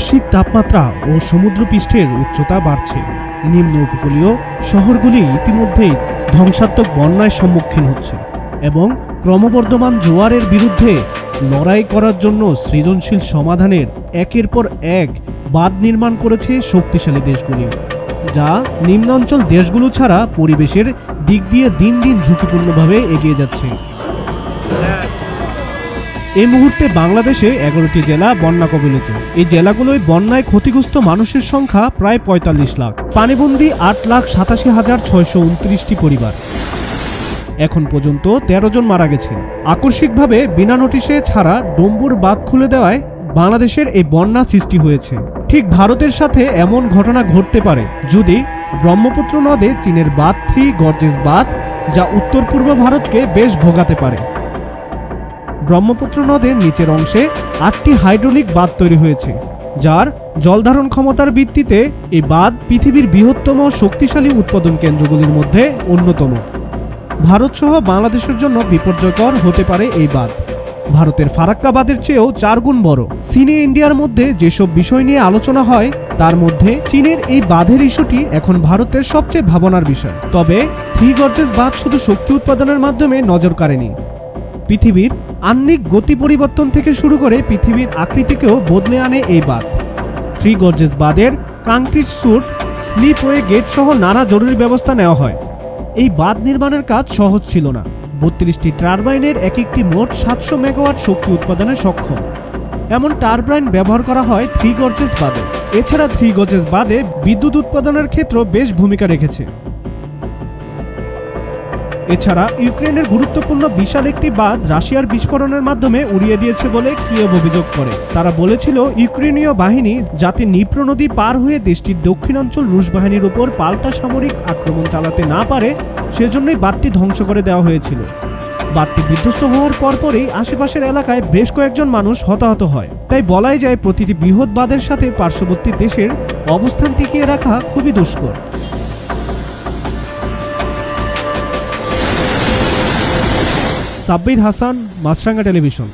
বৈশ্বিক তাপমাত্রা ও সমুদ্রপৃষ্ঠের উচ্চতা বাড়ছে। নিম্ন উপকূলীয় শহরগুলি ইতিমধ্যেই ধ্বংসাত্মক বন্যার সম্মুখীন হচ্ছে এবং ক্রমবর্ধমান জোয়ারের বিরুদ্ধে লড়াই করার জন্য সৃজনশীল সমাধানের একের পর এক বাঁধ নির্মাণ করেছে শক্তিশালী দেশগুলি, যা নিম্নাঞ্চল দেশগুলো ছাড়া পরিবেশের দিক দিয়ে দিন দিন ঝুঁকিপূর্ণভাবে এগিয়ে যাচ্ছে। এই মুহূর্তে বাংলাদেশে 11টি জেলা বন্যা কবলিত। এই জেলাগুলোয় বন্যায় ক্ষতিগ্রস্ত মানুষের সংখ্যা প্রায় ৪৫ লাখ। পানিবন্দী ৮,৮৭,৬২৯টি পরিবার। এখন পর্যন্ত ১৩ জন মারা গেছেন। আকস্মিকভাবে বিনা নোটিশে ছাড়া ডম্বুর বাঁধ খুলে দেওয়ায় বাংলাদেশের এই বন্যা সৃষ্টি হয়েছে। ঠিক ভারতের সাথে এমন ঘটনা ঘটতে পারে যদি ব্রহ্মপুত্র নদে চীনের বাঁধ থ্রি গর্জেস বাঁধ, যা উত্তর পূর্ব ভারতকে বেশ ভোগাতে পারে। ব্রহ্মপুত্র নদের নিচের অংশে ৮টি হাইড্রোলিক বাঁধ তৈরি হয়েছে, যার জলধারণ ক্ষমতার ভিত্তিতে এই বাঁধ পৃথিবীর বৃহত্তম শক্তিশালী উৎপাদন কেন্দ্রগুলির মধ্যে অন্যতম। ভারত সহ বাংলাদেশের জন্য বিপর্যয়কর হতে পারে এই বাঁধ। ভারতের ফারাক্কা বাঁধের চেয়েও ৪ গুণ বড়। চীনে ইন্ডিয়ার মধ্যে যেসব বিষয় নিয়ে আলোচনা হয় তার মধ্যে চীনের এই বাঁধের ইস্যুটি এখন ভারতের সবচেয়ে ভাবনার বিষয়। তবে থ্রি গর্জেস বাঁধ শুধু শক্তি উৎপাদনের মাধ্যমে নজর কাড়েনি, পৃথিবীর আহ্নিক গতি পরিবর্তন থেকে শুরু করে পৃথিবীর আকৃতিকেও বদলে আনে এই বাঁধ। থ্রি গর্জেস বাঁধের কংক্রিট স্যুট, স্লিপওয়ে গেট সহ নানা জরুরি ব্যবস্থা নেওয়া হয়। এই বাঁধ নির্মাণের কাজ সহজ ছিল না। ৩২টি টারবাইনের এক একটি মোট ৭০০ মেগাওয়াট শক্তি উৎপাদনে সক্ষম। এমন টারবাইন ব্যবহার করা হয় থ্রি গর্জেস বাঁধে। এছাড়া থ্রি গর্জেস বাঁধে বিদ্যুৎ উৎপাদনের ক্ষেত্রে বেশ ভূমিকা রেখেছে। এছাড়া ইউক্রেনের গুরুত্বপূর্ণ বিশাল একটি বাঁধ রাশিয়ার বিস্ফোরণের মাধ্যমে উড়িয়ে দিয়েছে বলে কিয়েভ অভিযোগ করে। তারা বলেছিল ইউক্রেনীয় বাহিনী যাতে নিপ্র নদী পার হয়ে দেশটির দক্ষিণাঞ্চল রুশ বাহিনীর উপর পাল্টা সামরিক আক্রমণ চালাতে না পারে, সেজন্যই বাঁধটি ধ্বংস করে দেওয়া হয়েছিল। বাঁধটি বিধ্বস্ত হওয়ার পরপরই আশেপাশের এলাকায় বেশ কয়েকজন মানুষ হতাহত হয়। তাই বলাই যায় প্রতিটি বৃহৎ বাঁধের সাথে পার্শ্ববর্তী দেশের অবস্থান টিকিয়ে রাখা খুবই দুষ্কর। সাব্বির হাসান, মাছরাঙ্গা টেলিভিশন।